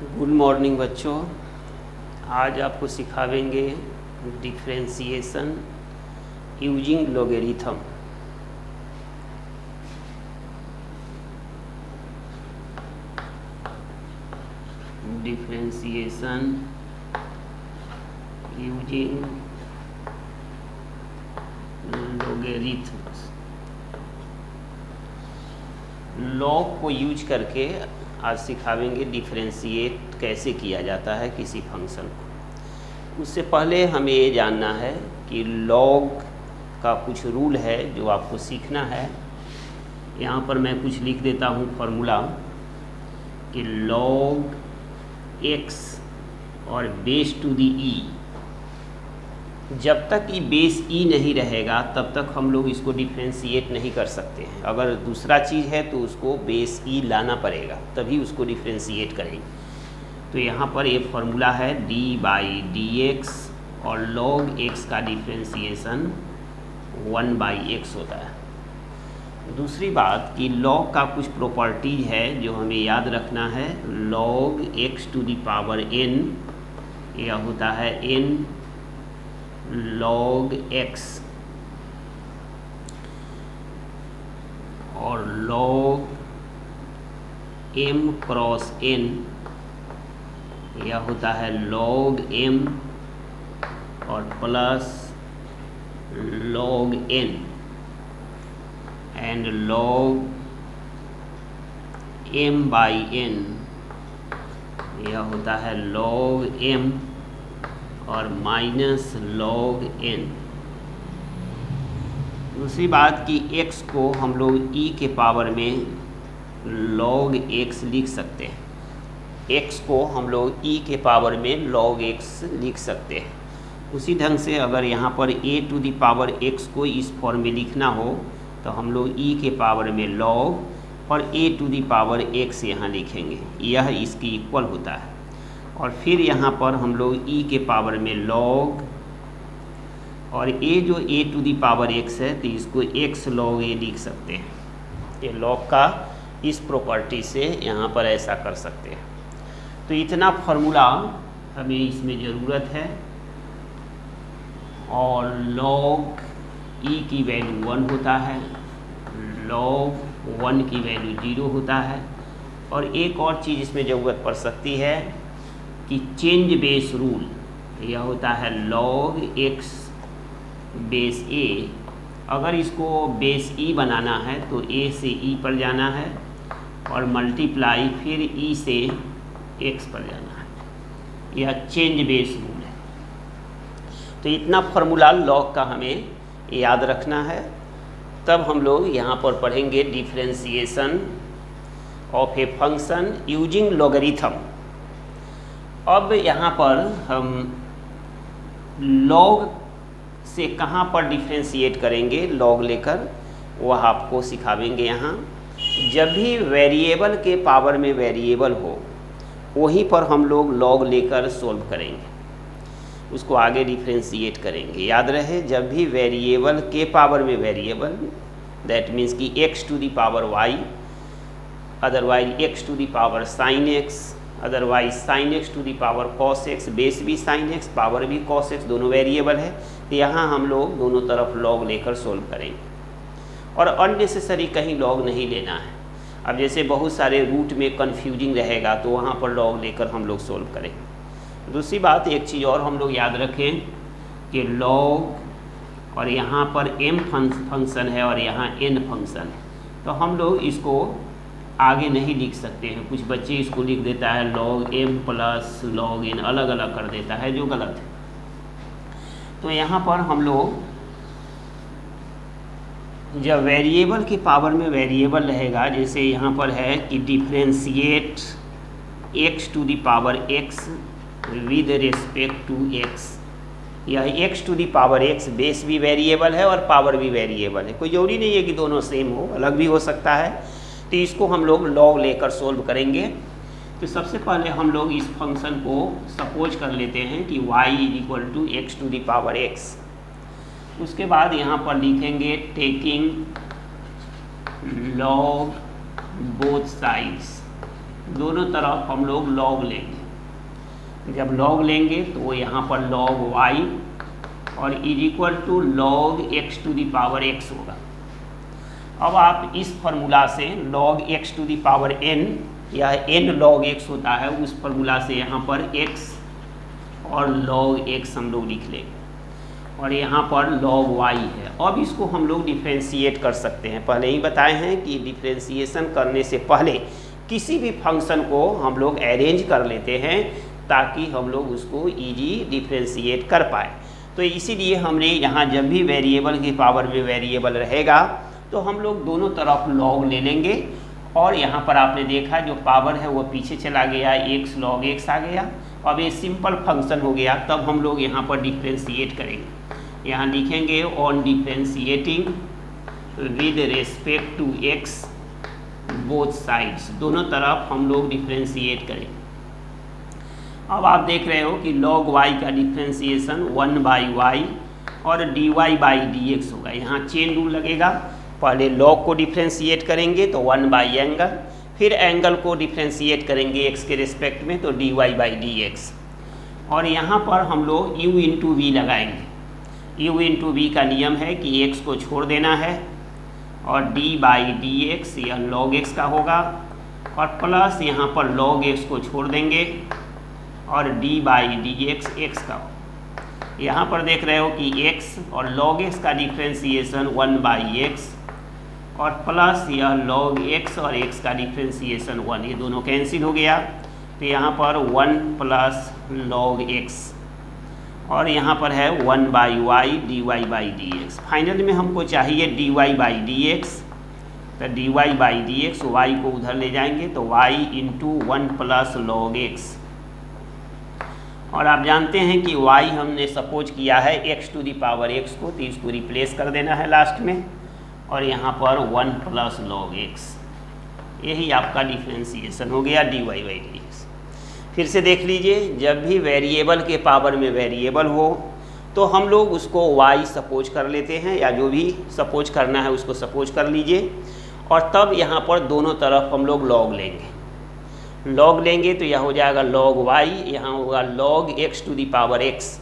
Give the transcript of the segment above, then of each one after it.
Good morning बच्चों। आज आपको सिखावेंगे differentiation using logarithm. Differentiation using logarithms. Log को यूज करके आज सिखावेंगे डिफरेंशिएट कैसे किया जाता है किसी फंक्शन को। उससे पहले हमें ये जानना है कि लॉग का कुछ रूल है जो आपको सीखना है। यहाँ पर मैं कुछ लिख देता हूँ फॉर्मूला कि लॉग एक्स और बेस टू दी ई, जब तक ये बेस ई नहीं रहेगा तब तक हम लोग इसको डिफ्रेंशिएट नहीं कर सकते हैं। अगर दूसरा चीज़ है तो उसको बेस ई लाना पड़ेगा तभी उसको डिफ्रेंशिएट करेंगे। तो यहाँ पर ये फॉर्मूला है डी बाई डी एक्स और लॉग एक्स का डिफ्रेंशिएशन 1/x होता है। दूसरी बात कि लॉग का कुछ प्रॉपर्टीज है जो हमें याद रखना है। Log x to the power n, यह होता है n log x, और log m क्रॉस n, यह होता है log m, और plus log n, and log m by n, यह होता है log m और माइनस log n। दूसरी बात कि x को हम लोग e के पावर में log x लिख सकते हैं। x को हम लोग e के पावर में log x लिख सकते हैं। उसी ढंग से अगर यहाँ पर a to the power x को इस फॉर्म में लिखना हो तो हम लोग e के पावर में log और a to the power x यहाँ लिखेंगे, यह इसकी इक्वल होता है। और फिर यहाँ पर हम लोग e के पावर में log और a जो a to the power x है तो इसको x log a लिख सकते हैं। ये log का इस प्रॉपर्टी से यहाँ पर ऐसा कर सकते हैं। तो इतना फार्मूला हमें इसमें ज़रूरत है। और log e की वैल्यू 1 होता है, log 1 की वैल्यू 0 होता है। और एक और चीज़ इसमें ज़रूरत पड़ सकती है कि चेंज बेस रूल, यह होता है log x बेस a। अगर इसको बेस e बनाना है तो a से e पर जाना है और मल्टीप्लाई फिर e से x पर जाना है। यह चेंज बेस रूल है। तो इतना फार्मूला log का हमें याद रखना है। तब हम लोग यहाँ पर पढ़ेंगे differentiation of a function using logarithm. अब यहाँ पर हम log से कहाँ पर डिफ्रेंशिएट करेंगे, log लेकर, वह आपको सिखावेंगे। यहाँ जब भी वेरिएबल के पावर में वेरिएबल हो वहीं पर हम लोग log लेकर सोल्व करेंगे, उसको आगे डिफ्रेंशिएट करेंगे। याद रहे, जब भी वेरिएबल के पावर में वेरिएबल, दैट मीन्स कि x to the power y, otherwise x to the power sine x, otherwise sine x to the power cos x, base भी साइन x पावर भी cos x, दोनों variable है। तो यहाँ हम लोग दोनों तरफ log लेकर सोल्व करेंगे और अननेसेसरी कहीं log नहीं लेना है। अब जैसे बहुत सारे रूट में कन्फ्यूजिंग रहेगा तो वहाँ पर log लेकर हम लोग सोल्व करेंगे। दूसरी बात, एक चीज़ और हम लोग याद रखें कि log और यहाँ पर m फंक्शन है और यहाँ n फंक्शन है, तो हम लोग इसको आगे नहीं लिख सकते हैं। कुछ बच्चे इसको लिख देता है log m plus log n, अलग अलग कर देता है, जो गलत है। तो यहाँ पर हम लोग जब वेरिएबल के पावर में वेरिएबल रहेगा, जैसे यहाँ पर है कि differentiate x to the power x with respect to x। यह x to the power x base भी वेरिएबल है और पावर भी वेरिएबल है। कोई जरूरी नहीं है कि दोनों सेम हो, अलग भी हो सकता है। तो इसको हम लोग log लेकर सोल्व करेंगे। तो सबसे पहले हम लोग इस फंक्शन को सपोज कर लेते हैं कि y equal to x to the power x। उसके बाद यहाँ पर लिखेंगे टेकिंग log बोथ साइड्स, दोनों तरफ हम लोग लॉग लेंगे। जब लॉग लेंगे तो वो यहाँ पर log y और is equal to log x to the power x होगा। अब आप इस फार्मूला से log x to the power n या n log x होता है, उस फार्मूला से यहाँ पर x और log x हम लोग लिख लेंगे और यहाँ पर log y है। अब इसको हम लोग डिफ्रेंशिएट कर सकते हैं। पहले ही बताए हैं कि डिफ्रेंशिएशन करने से पहले किसी भी फंक्शन को हम लोग अरेंज कर लेते हैं ताकि हम लोग उसको इजी डिफ्रेंशिएट कर पाए। तो इसीलिए हमने यहाँ जब भी वेरिएबल की पावर में वेरिएबल रहेगा तो हम लोग दोनों तरफ log ले लेंगे और यहाँ पर आपने देखा जो पावर है वो पीछे चला गया, x log x आ गया। अब ये सिंपल फंक्शन हो गया। तब हम लोग यहाँ पर डिफ्रेंशिएट करेंगे। यहाँ लिखेंगे on differentiating with respect to x both sides, दोनों तरफ हम लोग डिफ्रेंशिएट करेंगे। अब आप देख रहे हो कि log y का डिफ्रेंशिएशन 1/y और dy बाई dx होगा। यहाँ चेन रूल लगेगा। पहले log को डिफ्रेंशिएट करेंगे तो 1/एंगल, फिर एंगल को डिफ्रेंशिएट करेंगे x के रिस्पेक्ट में तो dy बाई dx। और यहाँ पर हम लोग u इंटू वी लगाएंगे। u इंटू वी का नियम है कि x को छोड़ देना है और d बाई dx यह log x का होगा और प्लस यहाँ पर log x को छोड़ देंगे और d बाई dx x का होगा। यहाँ पर देख रहे हो कि x और log x का डिफ्रेंशिएशन 1/x और प्लस यह log x और x का डिफ्रेंशिएशन 1, ये दोनों कैंसिल हो गया। तो यहाँ पर 1 प्लस log x और यहाँ पर है 1/y dy by dx। Final में हमको चाहिए dy बाई dx, तो dy बाई dx y को उधर ले जाएंगे तो y into 1 plus log x। और आप जानते हैं कि y हमने सपोज किया है x to the power x को, तो इसको रिप्लेस कर देना है लास्ट में और यहाँ पर 1 प्लस log x। यही आपका डिफ्रेंशिएशन हो गया dy बाई dx। फिर से देख लीजिए, जब भी वेरिएबल के पावर में वेरिएबल हो तो हम लोग उसको y सपोज कर लेते हैं या जो भी सपोज करना है उसको सपोज कर लीजिए और तब यहाँ पर दोनों तरफ हम लोग log लेंगे। log लेंगे तो यह हो जाएगा log y, यहाँ होगा log x to the power x।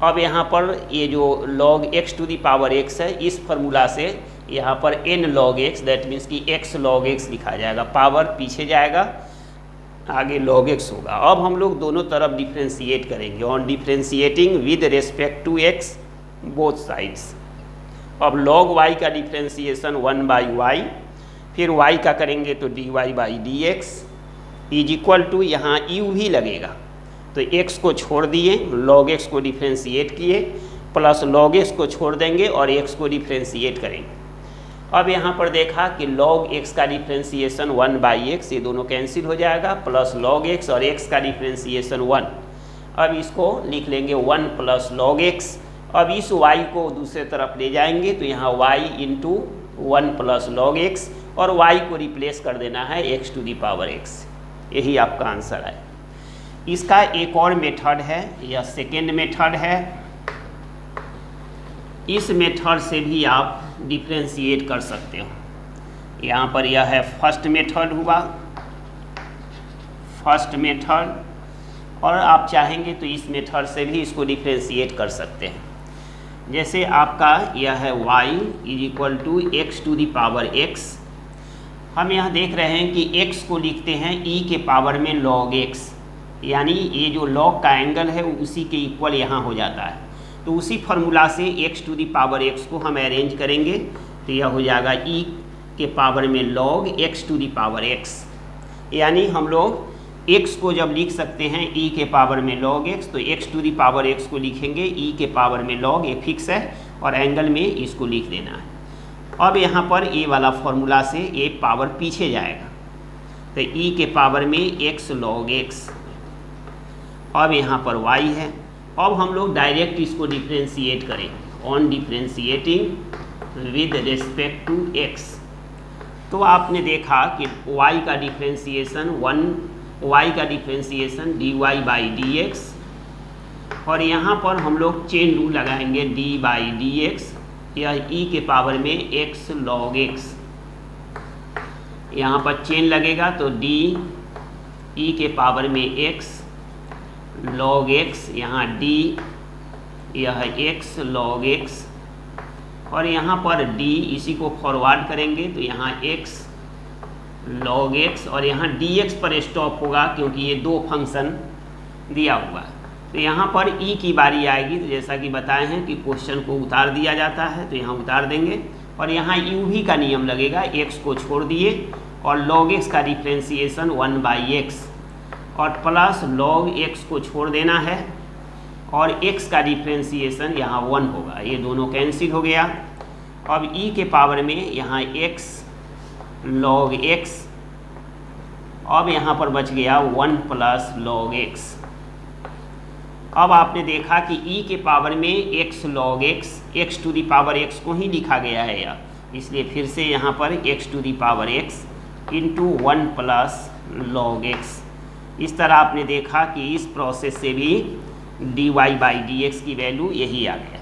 अब यहाँ पर ये जो log x to the power x है, इस फार्मूला से यहाँ पर n log x that means कि x log x लिखा जाएगा। पावर पीछे जाएगा, आगे log x होगा। अब हम लोग दोनों तरफ डिफ्रेंशिएट करेंगे on differentiating with respect to x both sides. अब log y का डिफ्रेंशिएशन 1/y, फिर y का करेंगे तो dy by dx is equal to यहाँ u भी लगेगा तो x को छोड़ दिए, log x को डिफ्रेंशिएट किए, प्लस log x को छोड़ देंगे और x को डिफ्रेंशिएट करेंगे। अब यहाँ पर देखा कि log x का डिफ्रेंशिएशन 1/x, ये दोनों कैंसिल हो जाएगा, प्लस log x और x का डिफ्रेंशिएशन 1। अब इसको लिख लेंगे 1 प्लस log x। अब इस y को दूसरे तरफ ले जाएंगे तो यहाँ y into 1 plus log x और y को रिप्लेस कर देना है x to the power x। यही आपका आंसर है। इसका एक और मेथड है, यह सेकेंड मेथड है। इस मेथड से भी आप डिफ्रेंशिएट कर सकते हो। यहाँ पर यह है फर्स्ट मेथड हुआ, फर्स्ट मेथड, और आप चाहेंगे तो इस मेथड से भी इसको डिफ्रेंशिएट कर सकते हैं। जैसे आपका यह है y is equal to x to the power x। हम यहाँ देख रहे हैं कि x को लिखते हैं e के पावर में log x, यानी ये जो log का एंगल है उसी के इक्वल यहाँ हो जाता है। तो उसी फार्मूला से x to the power x को हम अरेंज करेंगे तो यह हो जाएगा e के पावर में log x to the power x। यानी हम लोग x को जब लिख सकते हैं e के पावर में log x, तो x to the power x को लिखेंगे e के पावर में log, ये फिक्स है और एंगल में इसको लिख देना है। अब यहाँ पर a वाला फार्मूला से a पावर पीछे जाएगा तो e के पावर में x log x। अब यहाँ पर y है। अब हम लोग डायरेक्ट इसको डिफ्रेंशिएट करें on differentiating with respect to x। तो आपने देखा कि y का डिफ्रेंशिएशन dy बाई dx और यहाँ पर हम लोग चेन रूल लगाएंगे d बाई dx, यह e के पावर में x log x। यहाँ पर चेन लगेगा तो d ई के पावर में x log x, यहाँ d यह x log x, और यहाँ पर d इसी को फॉरवर्ड करेंगे तो यहाँ x log x, और यहाँ dx पर स्टॉप होगा क्योंकि ये दो फंक्शन दिया हुआ है। तो यहाँ पर e की बारी आएगी, तो जैसा कि बताए हैं कि क्वेश्चन को उतार दिया जाता है, तो यहाँ उतार देंगे और यहाँ u का नियम लगेगा, x को छोड़ दिए और log x का डिफ्रेंसिएशन 1/x और प्लस log x को छोड़ देना है और x का डिफ्रेंसिएशन यहाँ 1 होगा, ये दोनों कैंसिल हो गया। अब e के पावर में यहाँ x log x, अब यहाँ पर बच गया 1 प्लस log x। अब आपने देखा कि e के पावर में x log x, x to the power x को ही लिखा गया है यह, इसलिए फिर से यहाँ पर x to the power x into 1 plus log x। इस तरह आपने देखा कि इस प्रोसेस से भी dy/dx की वैल्यू यही आ गया।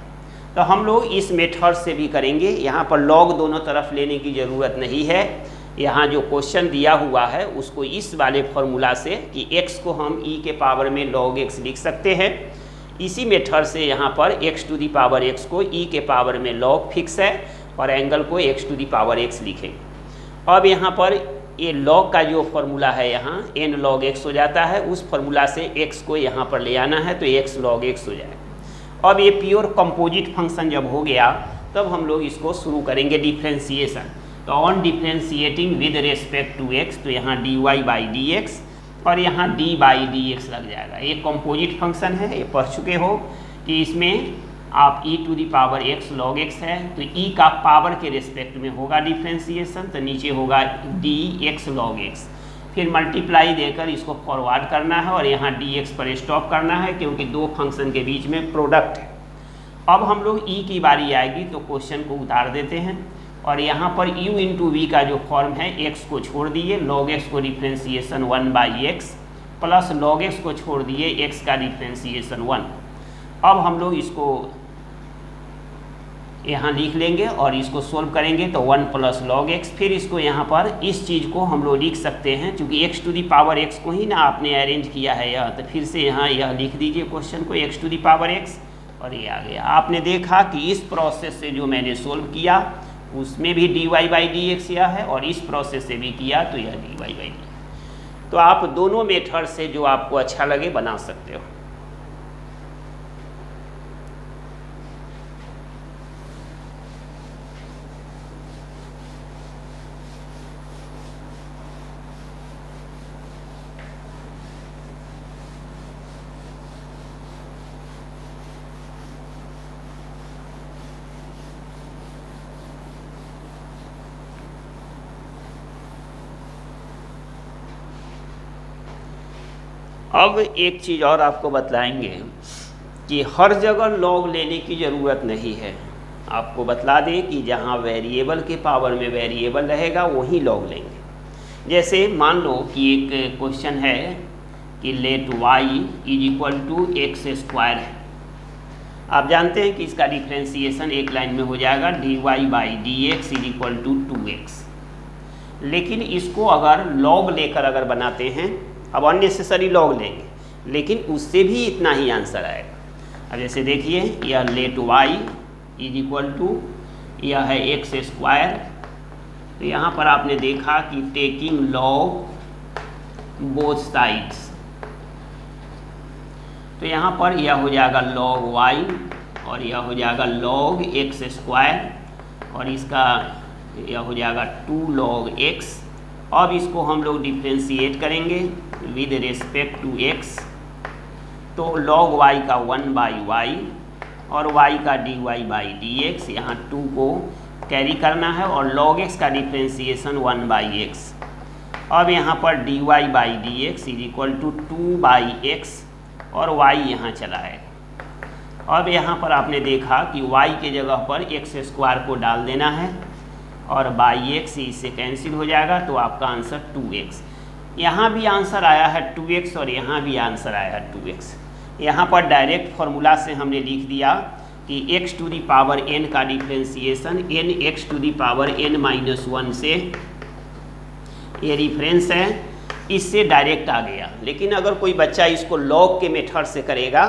तो हम लोग इस मेथड से भी करेंगे, यहाँ पर log दोनों तरफ लेने की ज़रूरत नहीं है। यहाँ जो क्वेश्चन दिया हुआ है उसको इस वाले फॉर्मूला से कि x को हम e के पावर में log x लिख सकते हैं, इसी मेथड से यहाँ पर x to the power x को e के पावर में log फिक्स है और एंगल को x to the power x लिखेंगे। अब यहाँ पर ये log का जो फॉर्मूला है यहाँ n log x हो जाता है, उस फॉर्मूला से x को यहाँ पर ले आना है तो x log x हो जाएगा। अब ये प्योर कंपोजिट फंक्शन जब हो गया तब हम लोग इसको शुरू करेंगे डिफ्रेंसिएशन। तो on differentiating with respect to x, तो यहाँ dy/dx और यहाँ d/dx लग जाएगा। ये कंपोजिट फंक्शन है, ये पढ़ चुके हो कि इसमें आप e to the power x log x है तो e का पावर के रेस्पेक्ट में होगा डिफ्रेंशिएशन, तो नीचे होगा dx log x, फिर मल्टीप्लाई देकर इसको फॉरवर्ड करना है और यहाँ dx पर स्टॉप करना है क्योंकि दो फंक्शन के बीच में प्रोडक्ट है। अब हम लोग e की बारी आएगी तो क्वेश्चन को उतार देते हैं और यहाँ पर u इंटू वी का जो फॉर्म है x को छोड़ दिए, log x को differentiation 1/x plus log x को छोड़ दिए x का डिफ्रेंसिएशन 1। अब हम लोग इसको यहाँ लिख लेंगे और इसको सोल्व करेंगे तो 1 प्लस log x, फिर इसको यहाँ पर इस चीज़ को हम लोग लिख सकते हैं क्योंकि x to the power x को ही ना आपने अरेंज किया है यह, तो फिर से यहाँ यह लिख दीजिए क्वेश्चन को x to the power x और ये आ गया। आपने देखा कि इस प्रोसेस से जो मैंने सोल्व किया उसमें भी dy/dx यह है और इस प्रोसेस से भी किया तो यह dy/dx। तो आप दोनों मेथड से जो आपको अच्छा लगे बना सकते हो। अब एक चीज़ और आपको बतलाएंगे कि हर जगह log लेने की ज़रूरत नहीं है। आपको बतला दें कि जहाँ वेरिएबल के पावर में वेरिएबल रहेगा वहीं log लेंगे। जैसे मान लो कि एक क्वेश्चन है कि लेट y = x² है। आप जानते हैं कि इसका डिफ्रेंसिएशन एक लाइन में हो जाएगा dy/dx = 2x। लेकिन इसको अगर log लेकर अगर बनाते हैं, अब अननेसेसरी log लेंगे लेकिन उससे भी इतना ही आंसर आएगा। अब जैसे देखिए यह लेट y = यह है x², तो यहाँ पर आपने देखा कि टेकिंग log बोथ साइड्स, तो यहाँ पर यह हो जाएगा log y और यह हो जाएगा log x² और इसका यह हो जाएगा 2 log x। अब इसको हम लोग डिफ्रेंशिएट करेंगे विद रेस्पेक्ट टू x, तो log y का 1/y और y का dy/dx, यहाँ 2 को कैरी करना है और log x का डिफ्रेंशिएशन 1/x। अब यहाँ पर dy/dx = 2/x और y यहाँ चला है। अब यहाँ पर आपने देखा कि y के जगह पर x² को डाल देना है और x इससे कैंसिल हो जाएगा तो आपका आंसर 2x। यहाँ भी आंसर आया है 2x और यहाँ भी आंसर आया है 2x। यहाँ पर डायरेक्ट फार्मूला से हमने लिख दिया कि x to the power n का differentiation n x to the power n-1 से, ये रिफरेंस है इससे डायरेक्ट आ गया। लेकिन अगर कोई बच्चा इसको लॉग के मेथड से करेगा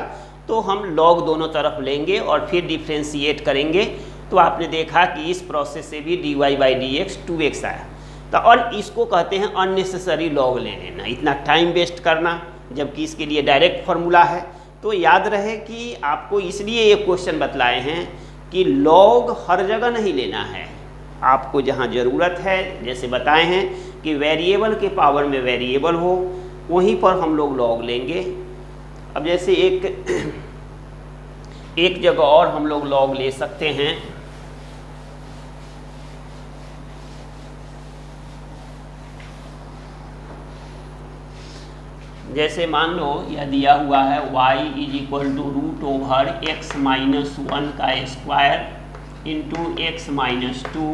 तो हम लॉग दोनों तरफ लेंगे और फिर डिफ्रेंशिएट करेंगे। तो आपने देखा कि इस प्रोसेस से भी dy/dx 2x आया। तो और इसको कहते हैं अननेसेसरी लॉग ले लेना, इतना टाइम वेस्ट करना, जबकि इसके लिए डायरेक्ट फार्मूला है। तो याद रहे कि आपको इसलिए ये क्वेश्चन बतलाए हैं कि लॉग हर जगह नहीं लेना है, आपको जहाँ ज़रूरत है, जैसे बताए हैं कि वेरिएबल के पावर में वेरिएबल हो वहीं पर हम लोग लॉग लेंगे। अब जैसे एक जगह और हम लोग लॉग ले सकते हैं, जैसे मान लो यह दिया हुआ है y = √x-1 का square into x-2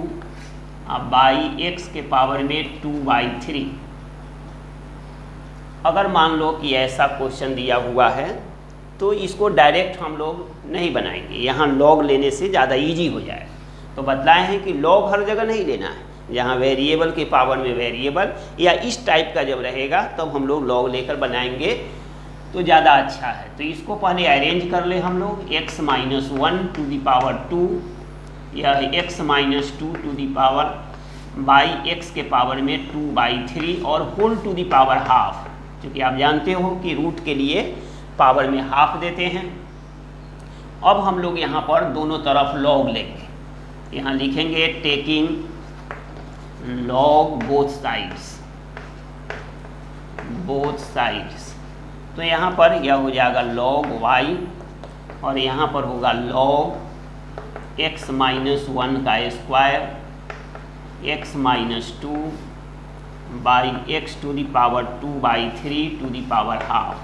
by x के पावर में 2/3। अगर मान लो कि ऐसा क्वेश्चन दिया हुआ है तो इसको डायरेक्ट हम लोग नहीं बनाएंगे, यहाँ लॉग लेने से ज़्यादा इजी हो जाए। तो बतलाए हैं कि लॉग हर जगह नहीं लेना है, जहाँ वेरिएबल के पावर में वेरिएबल या इस टाइप का जब रहेगा तब हम लोग लॉग लेकर बनाएंगे तो ज़्यादा अच्छा है। तो इसको पहले अरेंज कर ले हम लोग, x-1 यह x-2 बाई x के पावर में 2/3 और whole to the power half, क्योंकि आप जानते हो कि रूट के लिए पावर में हाफ देते हैं। अब हम लोग यहाँ पर दोनों तरफ लॉग लेंगे, यहाँ लिखेंगे टेकिंग लॉग बोथ साइड्स। तो यहाँ पर यह हो जाएगा लॉग y और यहाँ पर होगा लॉग x-1 का square x-2 by x to the power 2/3 to the power half.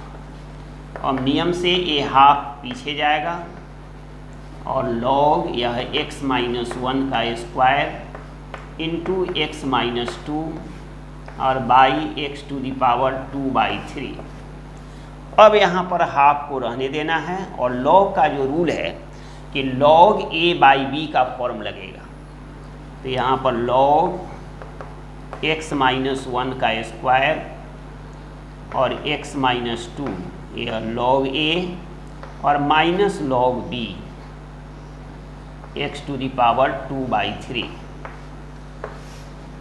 और नियम से ये हाफ पीछे जाएगा और लॉग यह x-1 का स्क्वायर इंटू x-2 और by x to the power 2/3। अब यहाँ पर हाफ को रहने देना है और लॉग का जो रूल है कि log a/b का फॉर्म लगेगा। तो यहाँ पर log x-1 का स्क्वायर और x-2 यह log a और minus log b x to the power 2/3।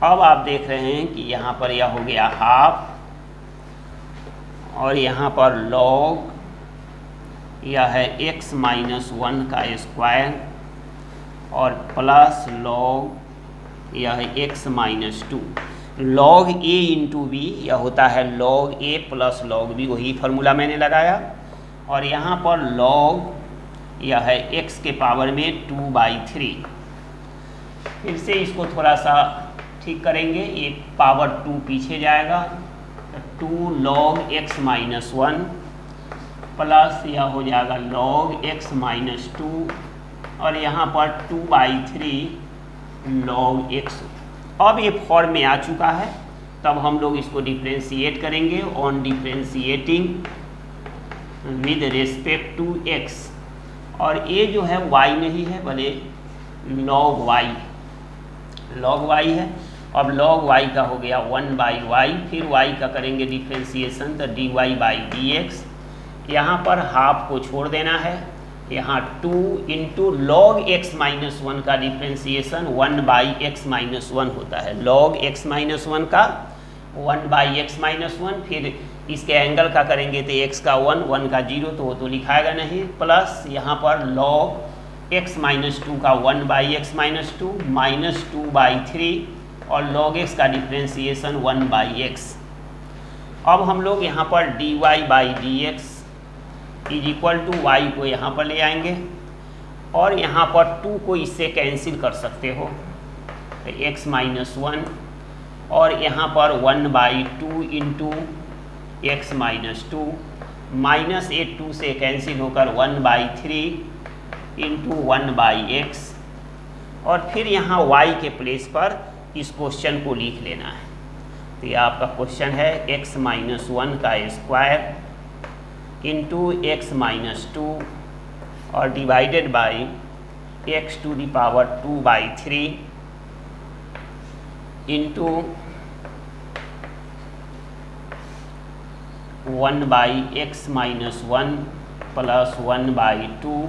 अब आप देख रहे हैं कि यहाँ पर यह हो गया हाफ और यहाँ पर log यह है x-1 का स्क्वायर और प्लस log यह है x-2। log a into b यह होता है log a plus log b, वही फार्मूला मैंने लगाया। और यहाँ पर log यह है x के पावर में 2/3। फिर से इसको थोड़ा सा ठीक करेंगे, एक पावर 2 पीछे जाएगा, 2 log x-1 प्लस यह हो जाएगा log x-2 और यहाँ पर 2/3 log x। अब ये फॉर्म में आ चुका है, तब हम लोग इसको डिफ्रेंशिएट करेंगे on differentiating with respect to x। और ये जो है y नहीं है भले log y है। अब log y का हो गया 1/y, फिर y का करेंगे डिफ्रेंशिएशन तो dy/dx। यहाँ पर हाफ को छोड़ देना है, यहाँ 2 इंटू log x-1 का डिफ्रेंशिएशन 1/x-1 होता है, log x-1 का 1/x-1। फिर इसके एंगल का करेंगे तो x का 1 का 0 तो वो तो लिखाएगा नहीं, प्लस यहाँ पर log x-2 का 1/x-2 माइनस 2/3 और log x का डिफ्रेंशिएशन 1/x। अब हम लोग यहाँ पर dy/dx y को यहाँ पर ले आएंगे और यहाँ पर 2 को इससे कैंसिल कर सकते हो, तो x-1 और यहाँ पर 1/2 इंटू x-2 माइनस 2 से कैंसिल होकर 1/3 इंटू 1/x। और फिर यहाँ y के प्लेस पर इस क्वेश्चन को लिख लेना है। तो ये आपका क्वेश्चन है x-1 का स्क्वायर इंटू x-2 और divided by x to the power 2/3 into 1/x-1 plus 1/2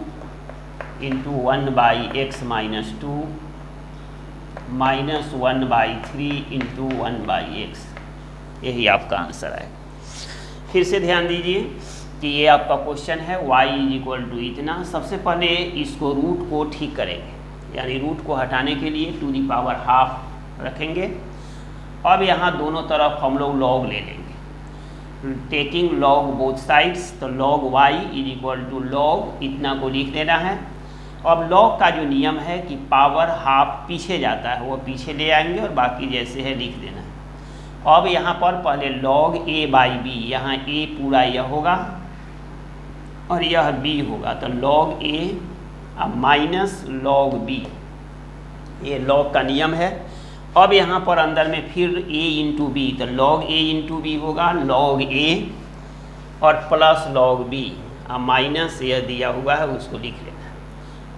into 1/x-2 minus 1/3 into 1/x। यही आपका आंसर है। फिर से ध्यान दीजिए कि ये आपका क्वेश्चन है y = इतना। सबसे पहले इसको रूट को ठीक करेंगे, यानी रूट को हटाने के लिए टू दी पावर हाफ रखेंगे। अब यहाँ दोनों तरफ हम लोग लॉग ले लेंगे, टेकिंग लॉग बोथ साइड्स। तो log y = log इतना को लिख देना है। अब लॉग का जो नियम है कि पावर हाफ पीछे जाता है, वो पीछे ले आएंगे और बाकी जैसे है लिख देना है। अब यहाँ पर पहले log a/b, यहाँ a पूरा यह होगा और यह b होगा, तो log a minus log b, ये log का नियम है। अब यहाँ पर अंदर में फिर a इंटू बी, तो log a इंटू बी होगा log a और प्लस log b, माइनस यह दिया हुआ है उसको लिख लेना।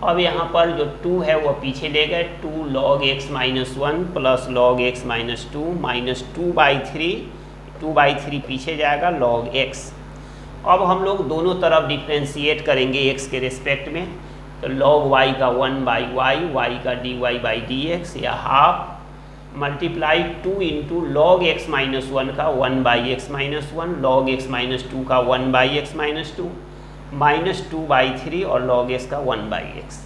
अब यहाँ पर जो 2 है वो पीछे ले गए, 2 log x-1 plus log x-2 minus 2/3 पीछे जाएगा log x। अब हम लोग दोनों तरफ डिफ्रेंशिएट करेंगे x के रिस्पेक्ट में, तो log y का 1/y, y का dy/dx या half multiply 2 into log x-1 का 1/x-1, log x-2 का 1/x-2 माइनस 2/3 और log s का 1/x।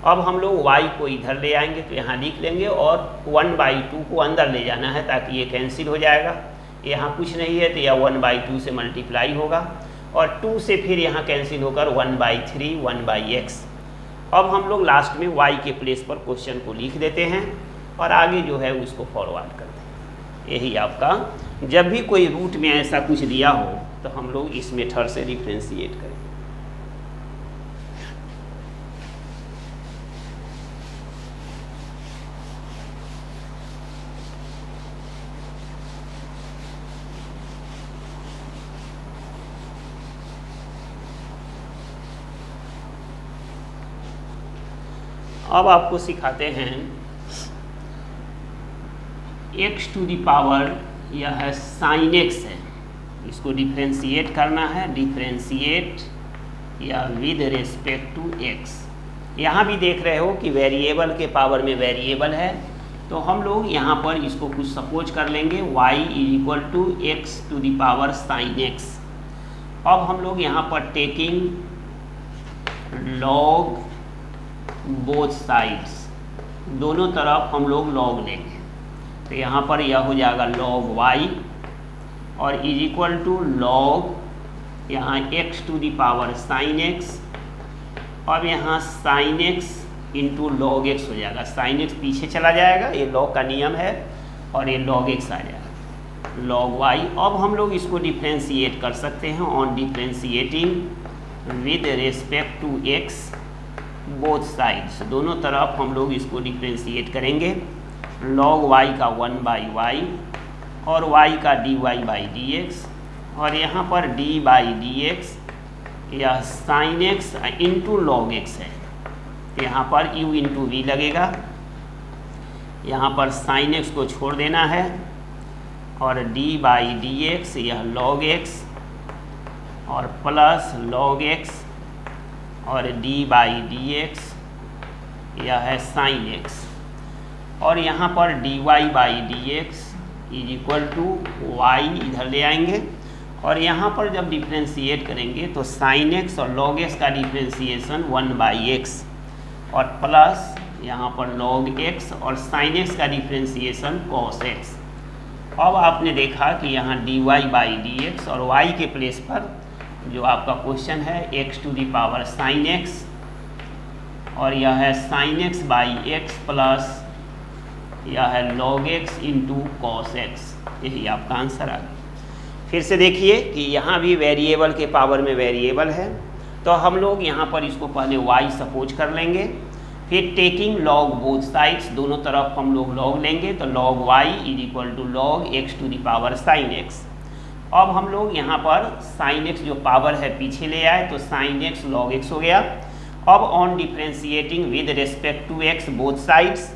अब हम लोग y को इधर ले आएंगे तो यहाँ लिख लेंगे और 1/2 को अंदर ले जाना है ताकि ये कैंसिल हो जाएगा। यहाँ कुछ नहीं है तो यह 1/2 से मल्टीप्लाई होगा और 2 से फिर यहाँ कैंसिल होकर 1/3 1/x। अब हम लोग लास्ट में y के प्लेस पर क्वेश्चन को लिख देते हैं और आगे जो है उसको फॉरवर्ड करते हैं। यही आपका, जब भी कोई रूट में ऐसा कुछ दिया हो तो हम लोग इस मेथड से डिफ्रेंशिएट करें। अब आपको सिखाते हैं x टू दी पावर, यह है sin x है, इसको डिफ्रेंशिएट करना है, डिफ्रेंशिएट या विद रिस्पेक्ट टू x। यहाँ भी देख रहे हो कि वेरिएबल के पावर में वेरिएबल है, तो हम लोग यहाँ पर इसको कुछ सपोज कर लेंगे y = x to the power sin x। अब हम लोग यहाँ पर टेकिंग log बोथ साइड्स, दोनों तरफ हम लोग log लेंगे, तो यहाँ पर यह हो जाएगा log y और = log यहाँ x to the power sin x। अब यहाँ sin x into log x हो जाएगा, sin x पीछे चला जाएगा, ये log का नियम है और ये log x आ जाएगा log y। अब हम लोग इसको डिफ्रेंशिएट कर सकते हैं on differentiating with respect to x both sides, दोनों तरफ हम लोग इसको डिफ्रेंशिएट करेंगे। log y का 1/y और y का dy/dx और यहाँ पर d/dx यह sin x into log x है, यहाँ पर u इंटू v लगेगा, यहाँ पर sin x को छोड़ देना है और d/dx यह log x और प्लस log x और d/dx यह है sin x और यहाँ पर dy/dx y इधर ले आएंगे और यहाँ पर जब डिफ्रेंशिएट करेंगे तो sin x और log x का डिफ्रेंशिएशन 1/x और प्लस यहाँ पर log x और sin x का डिफ्रेंशिएशन cos x। अब आपने देखा कि यहाँ dy/dx और y के प्लेस पर जो आपका क्वेश्चन है x to the power sin x और यह है sin x/x प्लस यह है log x into cos x, यही आपका आंसर आ गया। फिर से देखिए कि यहाँ भी वेरिएबल के पावर में वेरिएबल है, तो हम लोग यहाँ पर इसको पहले y सपोज कर लेंगे, फिर टेकिंग log बोथ साइड्स, दोनों तरफ हम लोग log लेंगे, तो log y = log x to the power sin x। अब हम लोग यहाँ पर sin x जो पावर है पीछे ले आए तो sin x log x हो गया। अब on differentiating with respect to x both sides,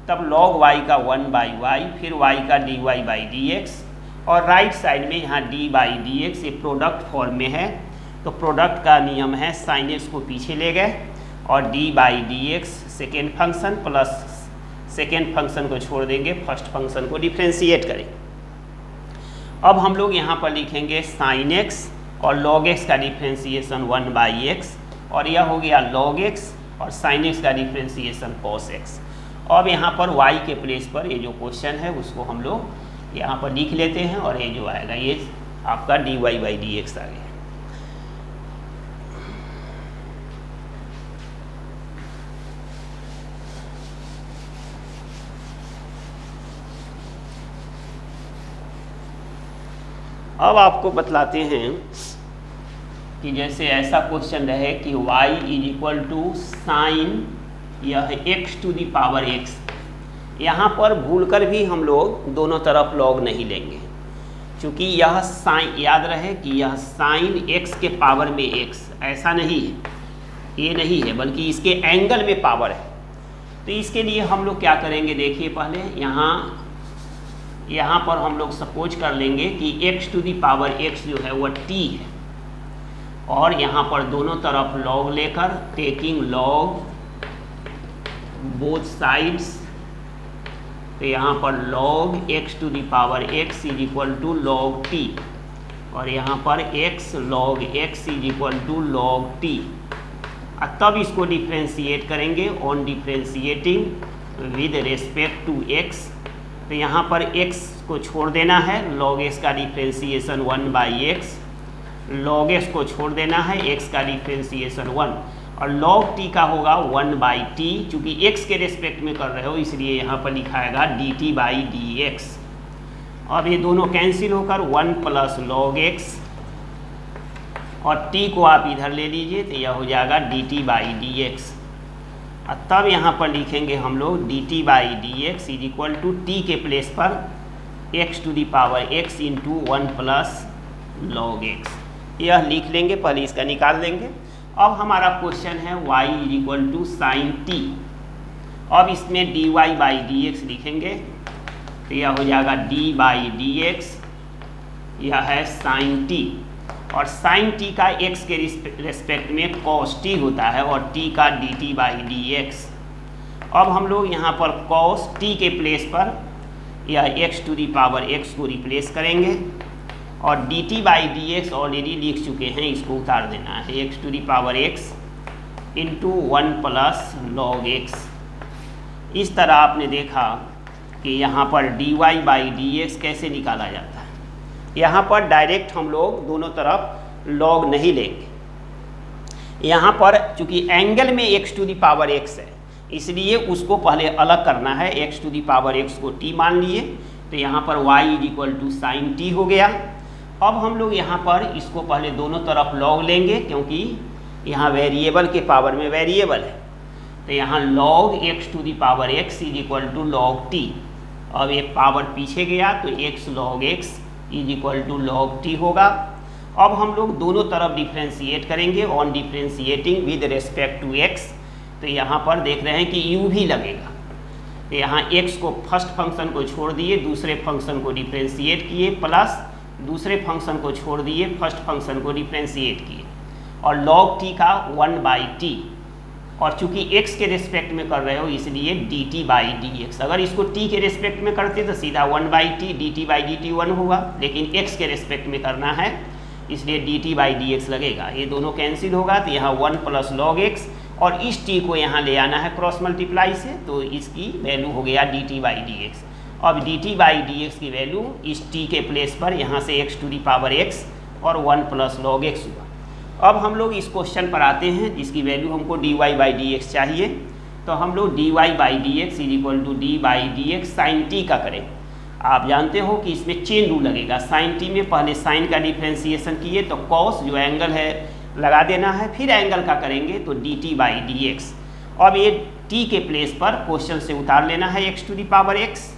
तब log y का 1/y फिर y का dy/dx और राइट साइड में यहाँ डी बाई डी एक्स ये प्रोडक्ट फॉर्म में है, तो प्रोडक्ट का नियम है साइन एक्स को पीछे ले गए और D by D x second function plus second function को छोड़ देंगे, फर्स्ट फंक्शन को डिफ्रेंशिएट करें। अब हम लोग यहाँ पर लिखेंगे साइन एक्स और लॉग एक्स का डिफ्रेंशिएशन 1/x और यह हो गया लॉग एक्स और साइन एक्स का डिफ्रेंशिएशन कॉस एक्स। अब यहाँ पर y के प्लेस पर ये जो क्वेश्चन है उसको हम लोग यहाँ पर लिख लेते हैं और ये जो आएगा ये आपका dy/dx आ गया। अब आपको बतलाते हैं कि जैसे ऐसा क्वेश्चन रहे कि y = साइन यह x⁴x, यहाँ पर भूलकर भी हम लोग दोनों तरफ लॉग नहीं लेंगे, क्योंकि यह साइन, याद रहे कि यह साइन x के पावर में x ऐसा नहीं है, ये नहीं है, बल्कि इसके एंगल में पावर है। तो इसके लिए हम लोग क्या करेंगे, देखिए पहले यहाँ पर हम लोग सपोज कर लेंगे कि x⁴x जो है वह t है और यहाँ पर दोनों तरफ लॉग लेकर टेकिंग लॉग बोथ साइड्स, तो यहाँ पर log x⁴x = log t और यहाँ पर x log x = log t। तब इसको डिफ्रेंशिएट करेंगे on differentiating with respect to x, तो यहाँ पर x को छोड़ देना है, log x का डिफ्रेंशिएशन 1/x, log x को छोड़ देना है, x का डिफ्रेंशिएशन 1 और log t का होगा 1/t, चूँकि x के रेस्पेक्ट में कर रहे हो इसलिए यहाँ पर लिखाएगा dt/dx। अब ये दोनों कैंसिल होकर 1 + log x और t को आप इधर ले लीजिए तो यह हो जाएगा dt/dx। तब यहाँ पर लिखेंगे हम लोग dt/dx = t के प्लेस पर x⁴x × 1 + log x, यह लिख लेंगे, पहले इसका निकाल लेंगे। अब हमारा क्वेश्चन है y = sin t, अब इसमें dy/dx लिखेंगे तो यह हो जाएगा d/dx, यह है sin t और sin t का x के रेस्पेक्ट में cos t होता है और t का dt/dx। अब हम लोग यहाँ पर cos t के प्लेस पर यह x⁴x को रिप्लेस करेंगे और dt/dx ऑलरेडी लिख चुके हैं, इसको उतार देना है, x⁴x × 1 + log x। इस तरह आपने देखा कि यहाँ पर dy/dx कैसे निकाला जाता है। यहाँ पर डायरेक्ट हम लोग दोनों तरफ log नहीं लेंगे, यहाँ पर चूँकि एंगल में x⁴x है इसलिए उसको पहले अलग करना है, x⁴x को t मान लिए, तो यहाँ पर y = sin t हो गया। अब हम लोग यहाँ पर इसको पहले दोनों तरफ log लेंगे क्योंकि यहाँ वेरिएबल के पावर में वेरिएबल है, तो यहाँ log x⁴x = log t। अब एक पावर पीछे गया तो x log x = log t होगा। अब हम लोग दोनों तरफ डिफ्रेंशिएट करेंगे on differentiating with respect to x, तो यहाँ पर देख रहे हैं कि u भी लगेगा, तो यहाँ x को फर्स्ट फंक्शन को छोड़ दिए, दूसरे फंक्शन को डिफ्रेंशिएट किए, प्लस दूसरे फंक्शन को छोड़ दिए, फर्स्ट फंक्शन को डिफ्रेंशिएट किए और log t का 1/t और चूंकि x के रेस्पेक्ट में कर रहे हो इसलिए dt/dx। अगर इसको t के रेस्पेक्ट में करते तो सीधा 1/t dt/dt 1 होगा, लेकिन x के रेस्पेक्ट में करना है इसलिए dt/dx लगेगा, ये दोनों कैंसिल होगा तो यहाँ 1 + log x और इस t को यहाँ ले आना है क्रॉस मल्टीप्लाई से, तो इसकी वैल्यू हो गया dt/dx। अब dt/dx की वैल्यू इस t के प्लेस पर यहाँ से x⁴x और 1 + log x हुआ। अब हम लोग इस क्वेश्चन पर आते हैं जिसकी वैल्यू हमको dy/dx चाहिए, तो हम लोग dy/dx = d/dx sin t का करें। आप जानते हो कि इसमें चेन रूल लगेगा, sin t में पहले sin का डिफ्रेंशिएशन किए तो cos जो एंगल है लगा देना है, फिर एंगल का करेंगे तो dt/dx। अब ये t के प्लेस पर क्वेश्चन से उतार लेना है x⁴x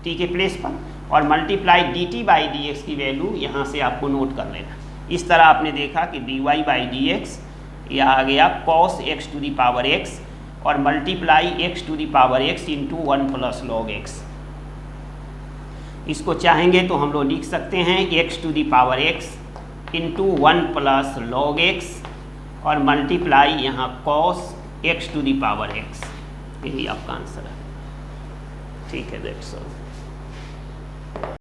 t के प्लेस पर और मल्टीप्लाई dt/dx की वैल्यू यहाँ से आपको नोट कर लेना। इस तरह आपने देखा कि dy/dx यह आ गया cos x⁴x और मल्टीप्लाई x⁴x × 1 + log x। इसको चाहेंगे तो हम लोग लिख सकते हैं x to the power x into 1 plus log x और मल्टीप्लाई यहाँ cos x to the power x। यही आपका आंसर है। ठीक है, दैट्स ऑल।